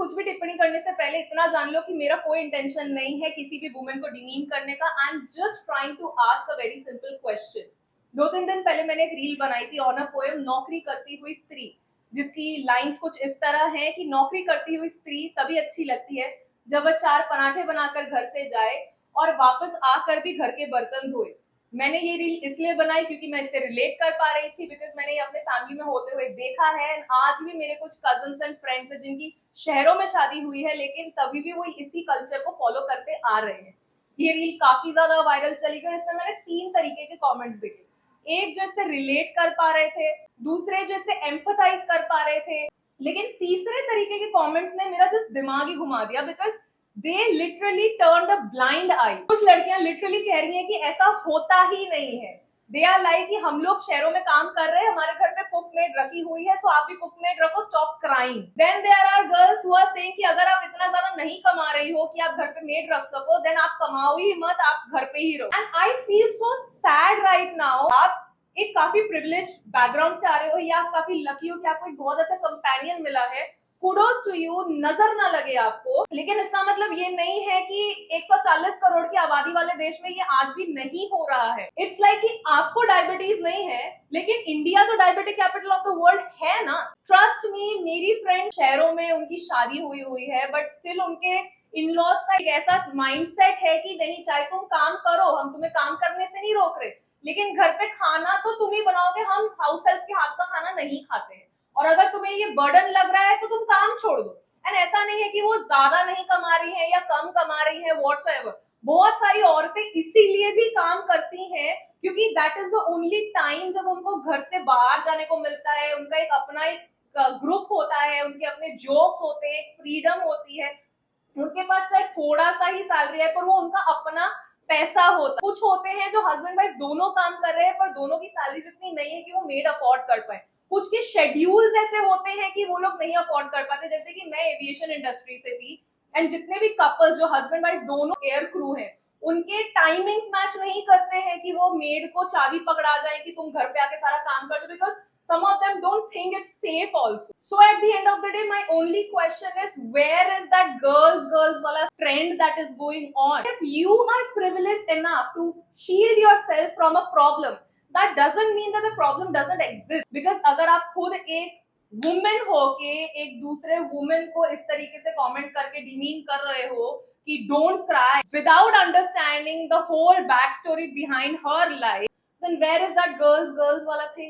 कुछ भी टिप्पणी करने से पहले इतना जान लो कि मेरा कोई इंटेंशन नहीं है किसी भी वुमेन को डिमीन करने का। I am just trying to ask a very simple question. 2-3 दिन पहले मैंने एक रील बनाई थी ऑन अ पोएम नौकरी करती हुई स्त्री, जिसकी लाइंस कुछ इस तरह हैं कि नौकरी करती हुई स्त्री तभी अच्छी लगती है जब वह 4 पराठे बनाकर घर से जाए और वापस आकर भी घर के बर्तन धोए। मैंने ये रील इसलिए बनाई क्योंकि मैं इससे रिलेट कर पा रही थी, बिकॉज मैंने ये अपने फैमिली में होते हुए देखा है। आज भी मेरे कुछ कजन्स एंड फ्रेंड्स हैं जिनकी शहरों में शादी हुई है, लेकिन तभी भी वो इसी कल्चर को फॉलो करते आ रहे हैं। ये रील काफी ज्यादा वायरल चली गई। इसमें मैंने 3 तरीके के कमेंट्स देखे। एक जो इससे रिलेट कर पा रहे थे, दूसरे जो इससे एम्पथाइज कर पा रहे थे, लेकिन तीसरे तरीके के कमेंट्स ने मेरा जस्ट दिमाग ही घुमा दिया, because they literally turned a blind eye. कुछ लड़कियां लिटरली कह रही हैं कि ऐसा होता ही नहीं है। दे आर लाइक कि हम लोग शहरों में काम कर रहे हैं, हमारे घर पे कुक मेड रखी हुई है, सो आप भी कुक मेड रखो, stop crying. Then there are girls who are saying कि अगर आप इतना ज्यादा नहीं कमा रही हो कि आप घर पे मेड रख सको, देन आप कमाओ ही मत, आप घर पे ही रहो। And I feel so sad right now. आप एक काफी प्रिविलेज बैकग्राउंड से आ रहे हो या आप काफी लकी हो कि आपको एक बहुत अच्छा कंपेनियन मिला है, कुडोज टू यू, नजर ना लगे आपको, लेकिन इसका मतलब ये नहीं है कि 140 करोड़ की आबादी वाले देश में ये आज भी नहीं हो रहा है। इट्स लाइक कि आपको डायबिटीज नहीं है, लेकिन इंडिया तो diabetic capital of the world है ना। ट्रस्ट मी, मेरी फ्रेंड शहरों में उनकी शादी हुई है, बट स्टिल उनके इन लॉज का एक ऐसा माइंडसेट है कि नहीं, चाहे तुम काम करो, हम तुम्हें काम करने से नहीं रोक रहे, लेकिन घर पे खाना तो तुम ही बनाओगे, हम हाउस हेल्प के हाथ का खाना नहीं खाते हैं। और अगर तुम्हें ये बर्डन लग रहा है तो तुम काम छोड़ दो। एंड ऐसा नहीं है कि वो ज्यादा नहीं कमा रही है या कम कमा रही है, व्हाटसएवर। बहुत सारी औरतें इसीलिए भी काम करती हैं क्योंकि that is the only time जब उनको घर से बाहर जाने को मिलता है, उनका एक अपना एक ग्रुप होता है, उनके अपने जोक्स होते हैं, फ्रीडम होती है। उनके पास चाहे थोड़ा सा ही सैलरी है पर वो उनका अपना पैसा होता है। कुछ होते हैं जो हस्बैंड वाइफ दोनों काम कर रहे हैं पर दोनों की सैलरी इतनी नहीं है कि वो मेड अफोर्ड कर पाए। कुछ के शेड्यूल्स ऐसे होते हैं कि वो लोग नहीं अफोर्ड कर पाते, जैसे कि मैं एविएशन इंडस्ट्री से थी, एंड जितने भी कपल्स जो हस्बैंड वाइफ दोनों एयर क्रू हैं, उनके टाइमिंग्स मैच नहीं करते हैं कि वो मेड को चाबी पकड़ा जाए कि तुम घर पे आके सारा काम कर दो, because some of them don't think it's safe also. So at the end of the day, my only question is, where is that girls wala trend that is going on? If you are privileged enough to shield yourself from a problem, that doesn't mean that the problem doesn't exist. Because अगर आप खुद एक women हो के एक दूसरे women को इस तरीके से कमेंट करके डिमीन कर रहे हो कि don't cry, without understanding the whole back story behind her life, then where is that girls wala thing?